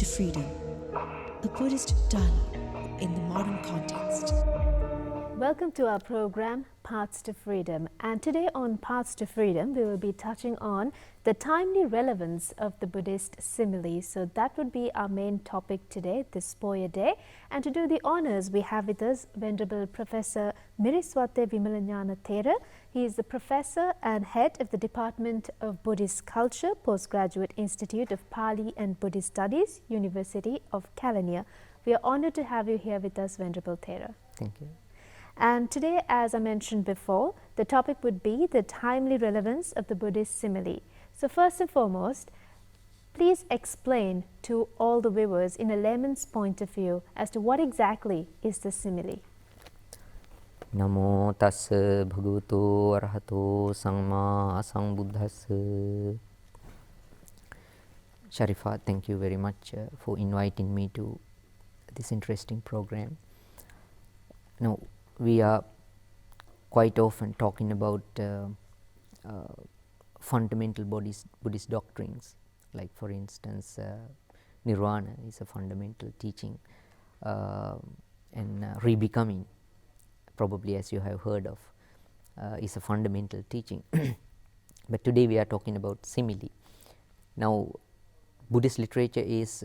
to Freedom, a Buddhist dialogue in the modern context. Welcome to our program, Paths to Freedom. And today on Paths to Freedom, we will be touching on the timely relevance of the Buddhist simile. So that would be our main topic today, this Poya Day. And to do the honors, we have with us Venerable Professor Miriswate Vimalanyana Thera. He is the professor and head of the Department of Buddhist Culture, Postgraduate Institute of Pali and Buddhist Studies, University of Kelaniya. We are honored to have you here with us, Venerable Thera. Thank you. And today, as I mentioned before, the topic would be the timely relevance of the Buddhist simile. So first and foremost, please explain to all the viewers in a layman's point of view as to what exactly is the simile. Namo tassa bhagavato arahato samma sambuddhassa. Sharifa, thank you very much for inviting me to this interesting program. Now, we are quite often talking about fundamental Buddhist doctrines, like for instance, Nirvana is a fundamental teaching, and rebecoming, probably as you have heard of, is a fundamental teaching. But today we are talking about simile. Now, Buddhist literature is,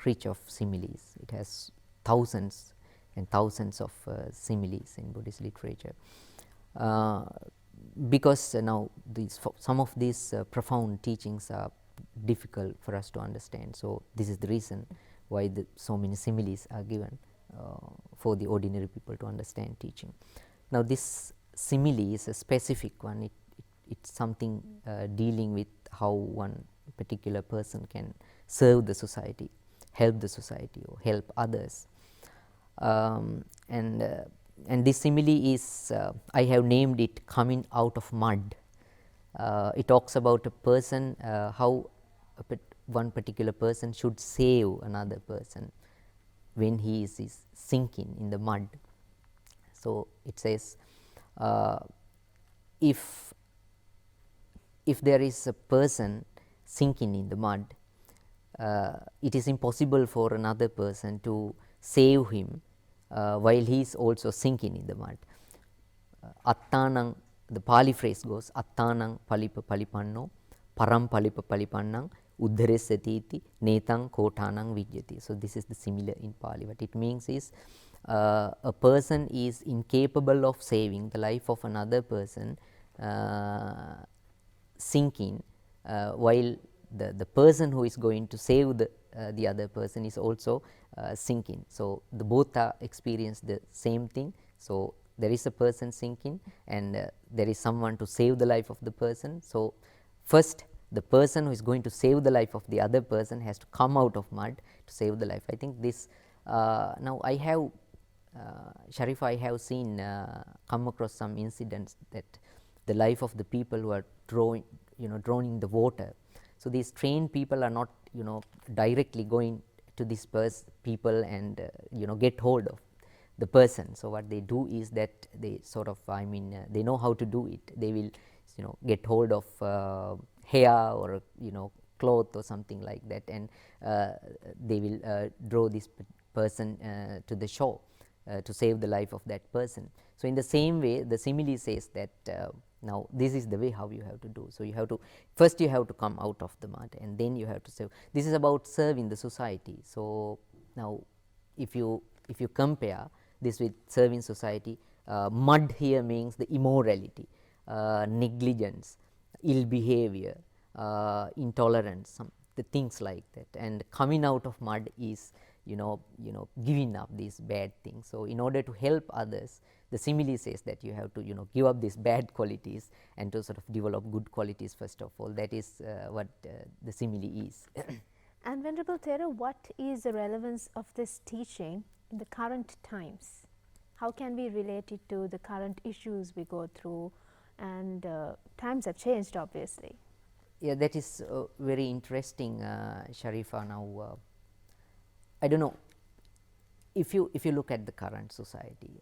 rich of similes. It has thousands and thousands of similes in Buddhist literature, because now some of these profound teachings are difficult for us to understand. So this is the reason why so many similes are given for the ordinary people to understand teaching. Now, this simile is a specific one. It's something dealing with how one particular person can serve the society, help the society, or help others. And this simile is, I have named it coming out of mud. It talks about a person, how one particular person should save another person when he is sinking in the mud. So it says, if there is a person sinking in the mud, it is impossible for another person to save him while he is also sinking in the mud. Attanang, the Pali phrase goes, Attanang palipa palipanno, param palipa palipannang, uddharesatiti, netang kotanang vijyati. So this is the similar in Pali. What it means is, a person is incapable of saving the life of another person sinking, while the person who is going to save the other person is also sinking. So the both are experience the same thing. So there is a person sinking, and there is someone to save the life of the person. So first, the person who is going to save the life of the other person has to come out of mud to save the life. I think this, now I have, Sharifa, I have seen, come across some incidents that the life of the people who are drowning the water. So these trained people are not, directly going to this people and get hold of the person. So what they do is that they sort of, they know how to do it. They will, get hold of hair or cloth or something like that, and they will draw this person to the shore to save the life of that person. So in the same way, the simile says that now this is the way how you have to do. So you have to, first you have to come out of the mud, and then you have to serve. This is about serving the society. So now if you compare this with serving society, mud here means the immorality, negligence, ill behavior, intolerance, the things like that. And coming out of mud is giving up these bad things. So in order to help others, the simile says that you have to give up these bad qualities and to sort of develop good qualities first of all. That is what the simile is. And Venerable Thera, what is the relevance of this teaching in the current times? How can we relate it to the current issues we go through? And times have changed, obviously. Yeah, that is very interesting, Sharifa. Now, I don't know, if you look at the current society,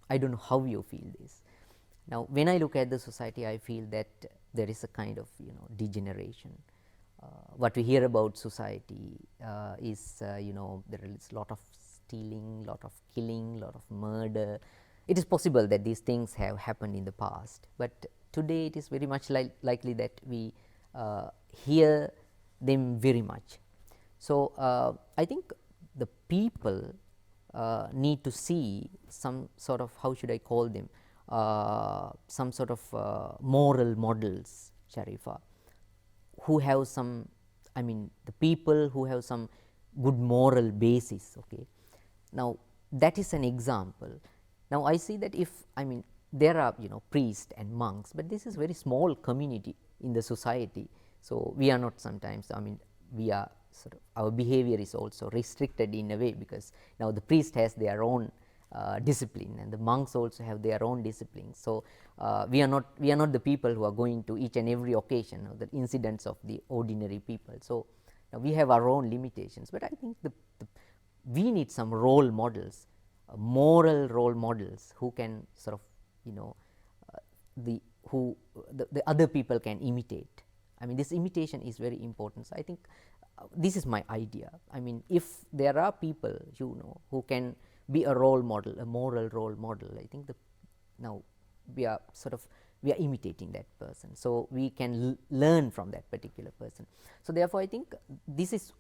I don't know how you feel this. Now, when I look at the society, I feel that there is a kind of degeneration, what we hear about society is there is a lot of stealing, lot of killing, lot of murder. It is possible that these things have happened in the past, but today it is very much likely that we hear them very much. So, I think the people need to see some sort of, how should I call them, some sort of moral models, Sharifa, who have some, I mean the people who have some good moral basis. Okay. Now, that is an example. Now, I see that if, I mean there are priests and monks, but this is very small community in the society. So, we are not sometimes, I mean we are sort of, our behavior is also restricted in a way, because now the priest has their own discipline and the monks also have their own discipline. So, we are not the people who are going to each and every occasion of the incidents of the ordinary people. So, now we have our own limitations, but I think we need some role models, moral role models who can sort of the other people can imitate. I mean this imitation is very important. So, I think this is my idea. I mean if there are people who can be a role model, a moral role model, I think now we are imitating that person. So, we can learn from that particular person. So, therefore, I think this is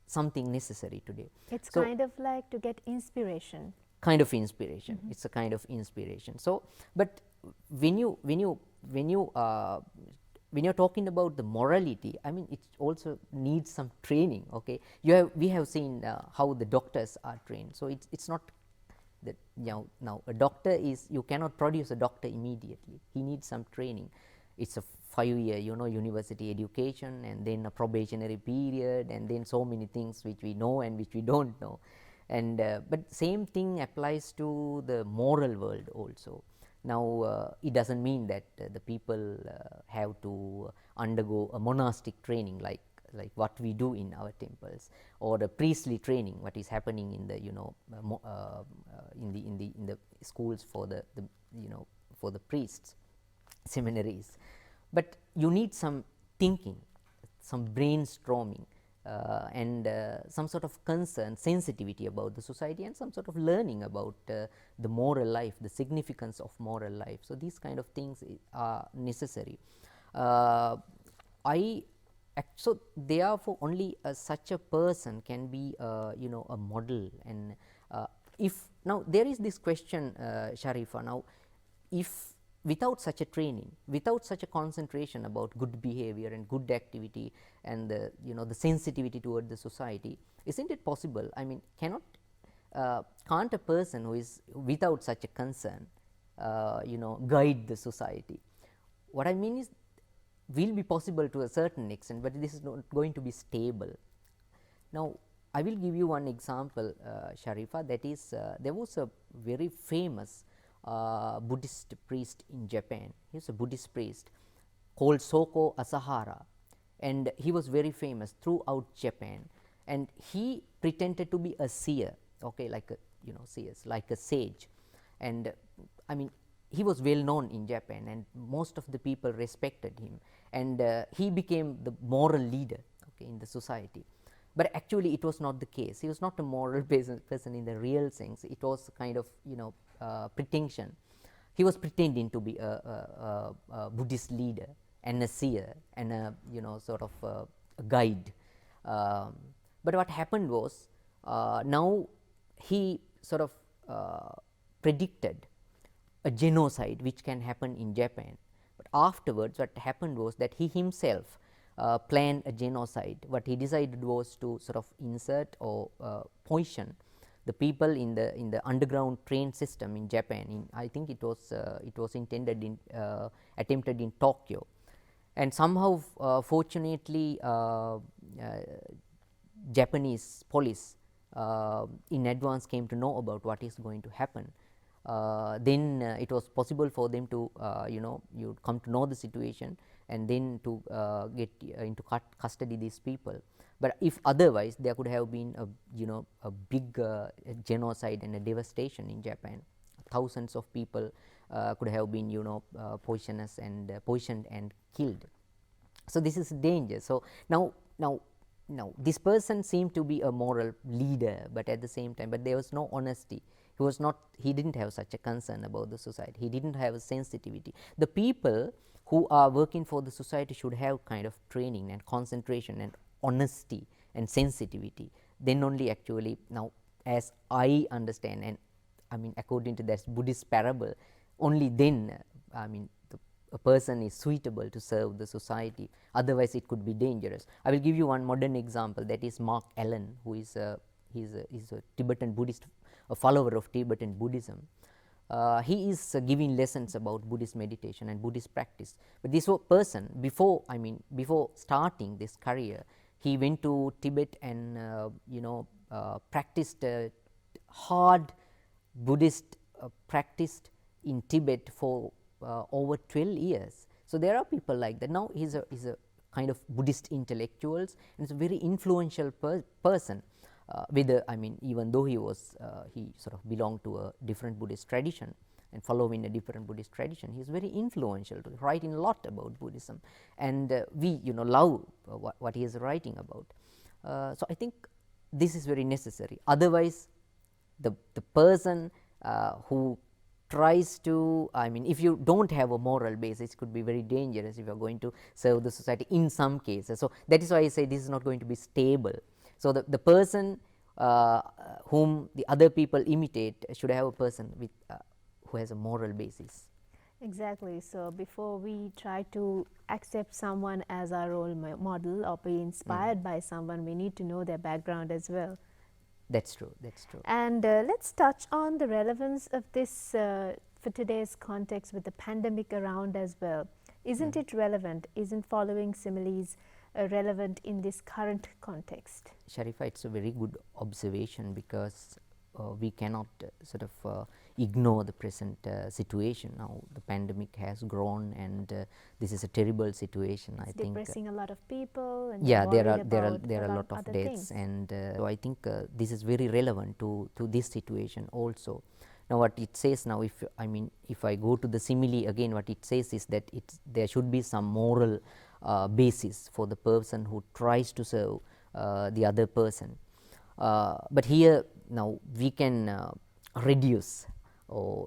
something necessary today. It's so, kind of like to get inspiration. Kind of inspiration. It's a kind of inspiration. So, but when you talking about the morality, I mean it also needs some training. Okay, we have seen how the doctors are trained. So, it's not that now a doctor is, you cannot produce a doctor immediately. He needs some training. It's a 5-year university education, and then a probationary period, and then so many things which we know and which we don't know. And but same thing applies to the moral world also. Now, it does not mean that the people have to undergo a monastic training like what we do in our temples, or the priestly training what is happening in the in the schools for the for the priests, seminaries. But you need some thinking, some brainstorming, and some sort of concern, sensitivity about the society, and some sort of learning about the moral life, the significance of moral life. So, these kind of things are necessary. So, therefore, only such a person can be a model. And if now there is this question, Sharifa, now if without such a training, without such a concentration about good behavior and good activity, and the the sensitivity toward the society, isn't it possible? I mean, can't a person who is without such a concern guide the society? What I mean is, will be possible to a certain extent, but this is not going to be stable. Now, I will give you one example, Sharifa, that is there was a very famous Buddhist priest in Japan. He was a Buddhist priest called Soko Asahara, and he was very famous throughout Japan, and he pretended to be a seer, okay, like a seers, like a sage. And I mean he was well known in Japan, and most of the people respected him, and he became the moral leader, okay, in the society. But actually it was not the case. He was not a moral person in the real sense. It was kind of pretension. He was pretending to be a Buddhist leader and a seer and a sort of a guide. But what happened was, now he sort of predicted a genocide which can happen in Japan. But afterwards what happened was that he himself planned a genocide. What he decided was to sort of insert or poison the people in the underground train system in Japan. I think it was intended in attempted in Tokyo, and somehow fortunately Japanese police in advance came to know about what is going to happen. Then it was possible for them to you come to know the situation, and then to get into custody these people. But if otherwise, there could have been a big genocide and a devastation in Japan. Thousands of people could have been poisoned and killed. So, this is danger. So, now this person seemed to be a moral leader, but at the same time, but there was no honesty. He was not, he did not have such a concern about the society, he did not have a sensitivity. The people who are working for the society should have kind of training and concentration and honesty and sensitivity, then only actually, now as I understand, and I mean according to that Buddhist parable, only then I mean a person is suitable to serve the society, otherwise it could be dangerous. I will give you one modern example, that is Mark Allen, who is a Tibetan Buddhist, a follower of Tibetan Buddhism. He is giving lessons about Buddhist meditation and Buddhist practice, but this person before starting this career, he went to Tibet and practiced hard Buddhist practiced in Tibet for over 12 years. So, there are people like that. Now, he is a kind of Buddhist intellectuals, and is a very influential person, even though he was he sort of belonged to a different Buddhist tradition and following a different Buddhist tradition, he is very influential, to writing a lot about Buddhism, and we love what he is writing about. So, I think this is very necessary, otherwise the person who tries to, if you do not have a moral basis, it could be very dangerous if you are going to serve the society in some cases. So, that is why I say this is not going to be stable. So, the person whom the other people imitate should have a person with who has a moral basis. Exactly. So, before we try to accept someone as our role model or be inspired by someone, we need to know their background as well. That's true, that's true. And let's touch on the relevance of this for today's context with the pandemic around as well. Isn't it relevant? Isn't following similes relevant in this current context? Sharifa, it's a very good observation, because we cannot sort of ignore the present situation. Now, the pandemic has grown, and this is a terrible situation. It's I think depressing a lot of people, and yeah, there are a a lot of other deaths, things. and so I think this is very relevant to this situation also. Now, what it says now, if I go to the simile again, what it says is that there should be some moral basis for the person who tries to serve the other person. But here now we can reduce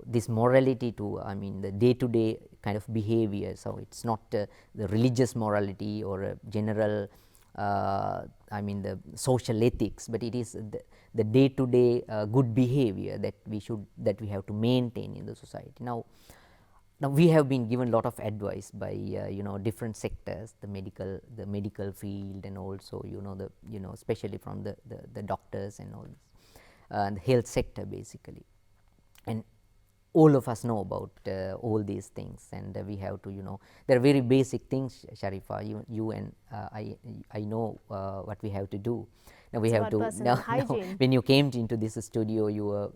this morality to the day to day kind of behavior. So, it is not the religious morality or a general the social ethics, but it is the day to day good behavior that we have to maintain in the society. Now we have been given lot of advice by different sectors, the medical field, and also especially from the doctors and all this, the health sector basically, and all of us know about all these things, and we have to there are very basic things, Sharifa, you and I know what we have to do. Now we have to now when you came into this studio, you were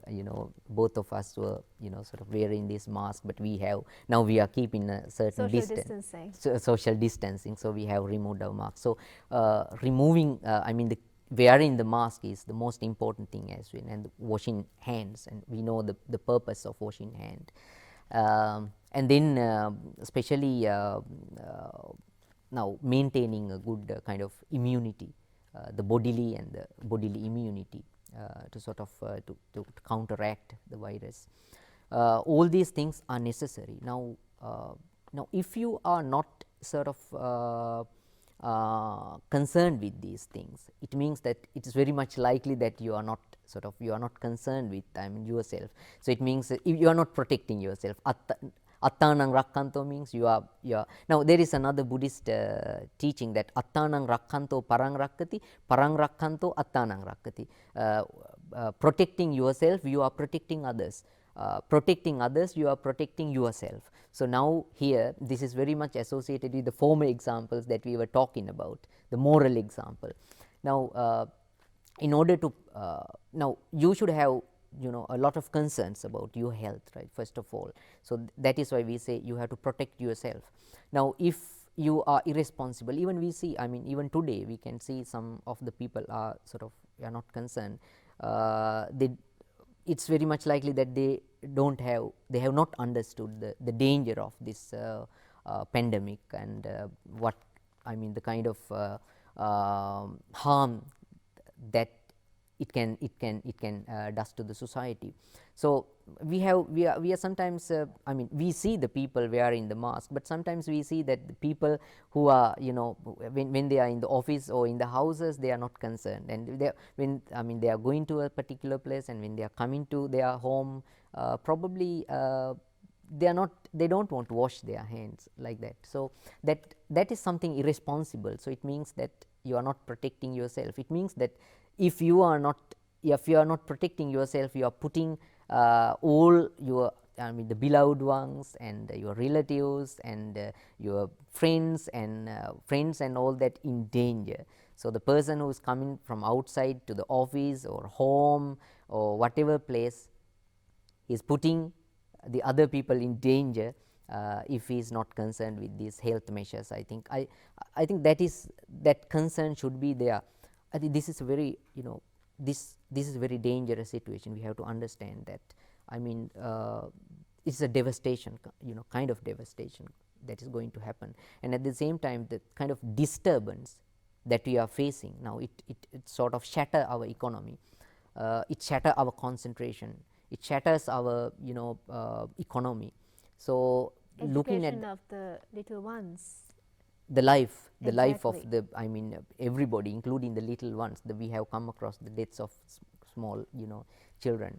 both of us were sort of wearing this mask, but we are keeping a certain social distancing, so we have removed our mask. So removing wearing the mask is the most important thing as well, and washing hands, and we know the purpose of washing hand, and then especially now maintaining a good kind of immunity, the bodily and the bodily immunity to sort of to counteract the virus. All these things are necessary. Now if you are not sort of concerned with these things, it means that it is very much likely that you are not concerned with yourself. So, it means if you are not protecting yourself. Attanang rakkanto means you are now there is another Buddhist teaching that attanang rakkanto parang rakkanto attanang rakkati. Protecting yourself, you are protecting others. Protecting others, you are protecting yourself. So, now here this is very much associated with the former examples that we were talking about, the moral example. Now, in order to now you should have a lot of concerns about your health, right, first of all. So, that is why we say you have to protect yourself. Now, if you are irresponsible, even we see, even today we can see some of the people are not concerned. It's very much likely that they have not understood the danger of this pandemic, and what I mean the kind of harm that it can does to the society. So we are sometimes I mean we see the people wearing the mask, but sometimes we see that the people who are when they are in the office or in the houses, they are not concerned, and when I mean they are going to a particular place, and when they are coming to their home, probably they don't want to wash their hands like that. So that is something irresponsible. So it means that you are not protecting yourself. It means that if you are not protecting yourself, you are putting all your I mean the beloved ones and your relatives and your friends and all that in danger. So the person who is coming from outside to the office or home or whatever place is putting the other people in danger if he is not concerned with these health measures. I think that concern should be there. I think this is a very this is a very dangerous situation. We have to understand that. I mean it's a devastation, kind of devastation that is going to happen, and at the same time the kind of disturbance that we are facing now, it sort of shatter our economy, it shatter our concentration, it shatters our economy. So looking at of the little ones. the life Exactly. of the I mean everybody, including the little ones, that we have come across the deaths of small children.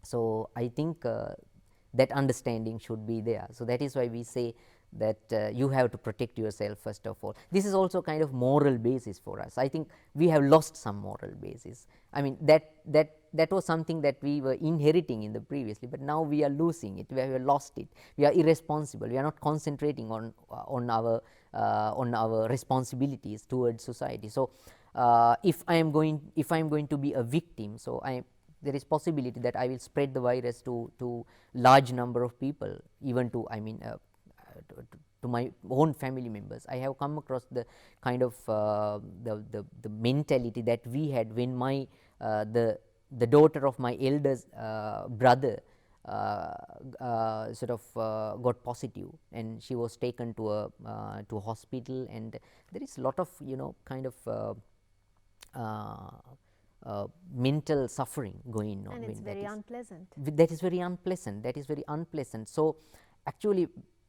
So I think that understanding should be there. So that is why we say that you have to protect yourself first of all. This is also kind of moral basis for us. I think we have lost some moral basis. I mean that was something that we were inheriting in the previously, but now we are losing it. We have lost it. We are irresponsible. We are not concentrating on our responsibilities towards society. So if I am going to be a victim, so there is possibility that I will spread the virus to large number of people, even to I mean to my own family members. I have come across the kind of the mentality that we had when my the daughter of my eldest brother sort of got positive, and she was taken to a hospital, and there is a lot of kind of mental suffering going on. And it's very unpleasant. That is very unpleasant. That is very unpleasant. So actually,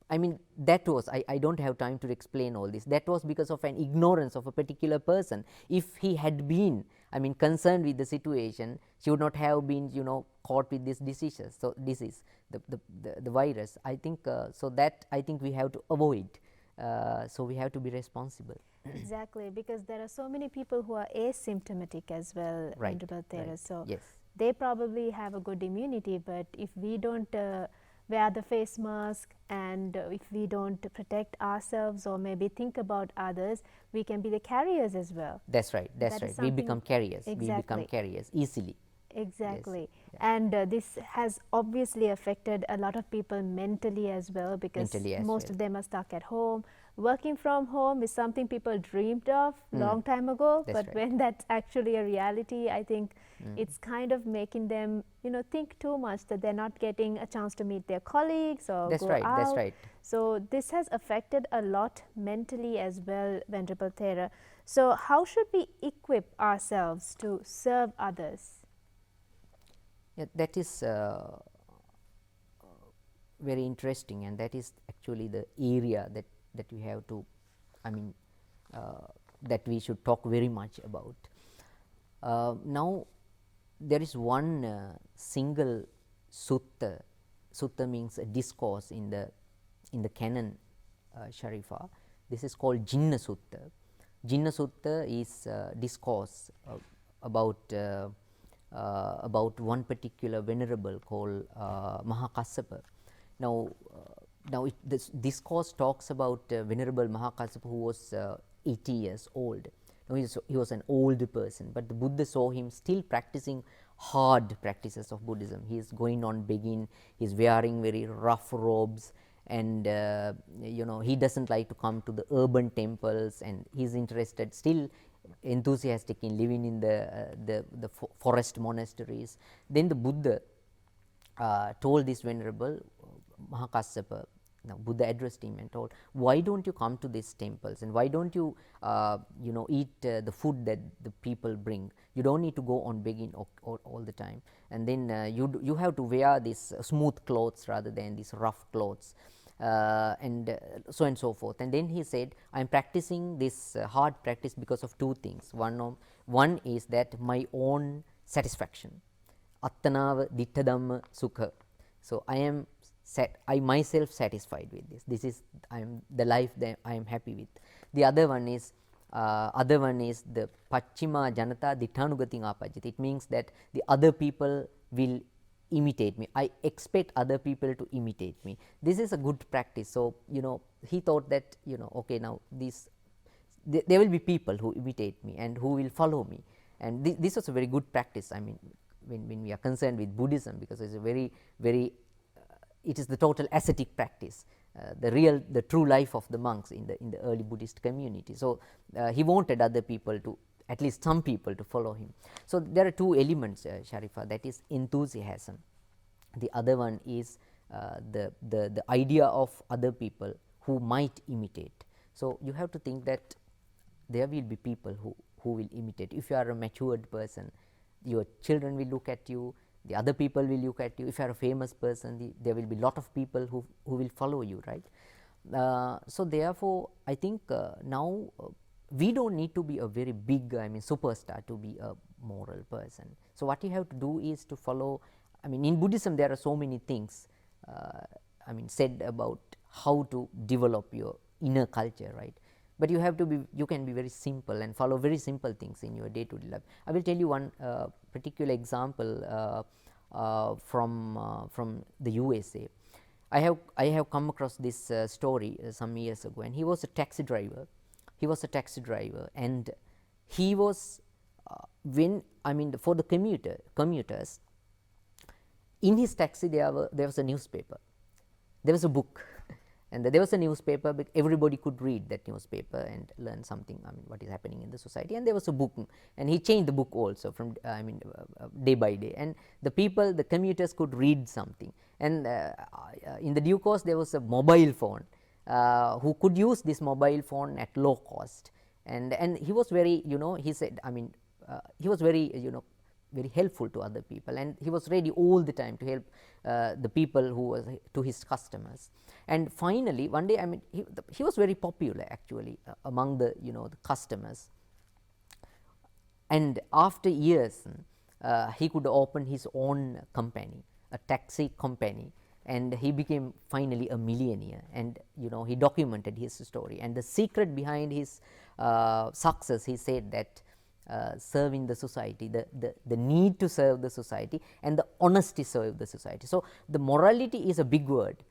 I mean that was I don't have time to explain all this. That was because of an ignorance of a particular person. If he had been I mean concerned with the situation, she would not have been caught with this diseases. So disease, the virus. I think so that I think we have to avoid. So we have to be responsible. Exactly, because there are so many people who are asymptomatic as well, Right, right. So yes. they probably have a good immunity, but if we don't wear the face mask, and if we don't protect ourselves or maybe think about others, we can be the carriers as well. That's right. That's That is right. We become something- carriers. We become Exactly. carriers easily. Exactly. Yes. And this has obviously affected a lot of people mentally as well, because Mentally as most well. of them are stuck at home. Working from home is something people dreamed of long time ago, That's but right. when that's actually a reality, I think it's kind of making them think too much, that they're not getting a chance to meet their colleagues or That's go right. out. That's right. So this has affected a lot mentally as well, Venerable Thera. So how should we equip ourselves to serve others? Yeah, that is very interesting, and that is actually the area that we have to I mean that we should talk very much about. Now there is one single sutta. Sutta means a discourse in the canon Sharifa. This is called Jinna Sutta. Jinna Sutta is discourse about one particular venerable called Mahakassapa. Now, this discourse talks about Venerable Mahakassapa, who was 80 years old. Now, he was an old person, but the Buddha saw him still practicing hard practices of Buddhism. He is going on begging, he is wearing very rough robes, and he doesn't like to come to the urban temples, and he is interested still enthusiastic in living in the forest monasteries. Then the Buddha told this venerable Mahakassapa now Buddha addressed him and told, why don't you come to these temples, and why don't you eat the food that the people bring? You don't need to go on begging all the time, and then you have to wear these smooth clothes rather than these rough clothes, and so and so forth. And then he said, I am practicing this hard practice because of two things. One is that my own satisfaction, attanava ditta dhamma sukha. So I am I myself satisfied with this. This is I am the life that I am happy with. The other one is the Pachima Janata Dittanugating Apajit. It means that the other people will imitate me. I expect other people to imitate me. This is a good practice. So, he thought that, okay, now there will be people who imitate me and who will follow me, and this was a very good practice. I mean, when we are concerned with Buddhism, because it's a very it is the total ascetic practice, the true life of the monks in the early Buddhist community. So he wanted other people to, at least some people, to follow him. So there are two elements, Sharifa, that is enthusiasm. The other one is the idea of other people who might imitate. So you have to think that there will be people who will imitate. If you are a matured person, your children will look at you, the other people will look at you. If you are a famous person, there will be lot of people who will follow you, right? So therefore, I think now we don't need to be a very big, superstar to be a moral person. So what you have to do is to follow. In Buddhism there are so many things said about how to develop your inner culture, right? But you can be very simple and follow very simple things in your day-to-day life. I will tell you one particular example from the USA. I have come across this story some years ago, and he was a taxi driver. And he was for the commuters, in his taxi there was a newspaper, there was a book, and there was a newspaper, but everybody could read that newspaper and learn something, what is happening in the society. And there was a book, and he changed the book also from day by day, and the commuters could read something. And in the due course there was a mobile phone, who could use this mobile phone at low cost, and he was very, he said, he was very, very helpful to other people, and he was ready all the time to help the people who was to his customers. And finally one day, he was very popular actually among the the customers, and after years he could open his own company, a taxi company, and he became finally a millionaire. And he documented his story, and the secret behind his success, he said that serving the society, the need to serve the society, and the honesty serve the society. So the morality is a big word,